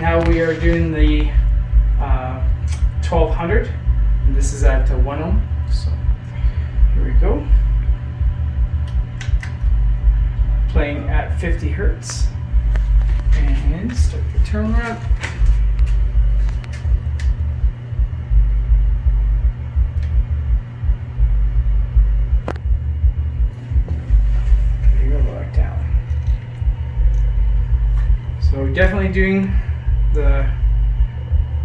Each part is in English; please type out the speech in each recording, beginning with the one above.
Now we are doing the 1200, and this is at 1 ohm. So here we go. Playing at 50 hertz, and start the Termlab. There you go, back down. So definitely doing the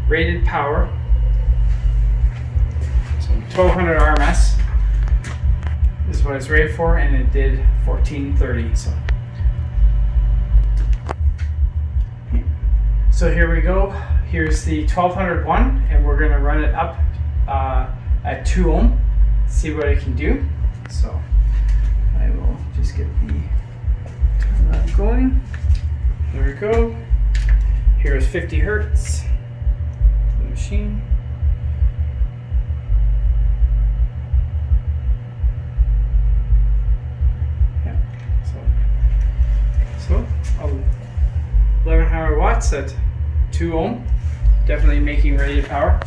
rated power. So 1200 RMS is what it's rated for, and it did 1430. So here we go. Here's the 1200.1, and we're going to run it up at 2 ohm. See what it can do. So I will just get the Termlab going. There we go. Here's 50 hertz. The machine. So 1100 watts at 2 ohm, definitely making rated power.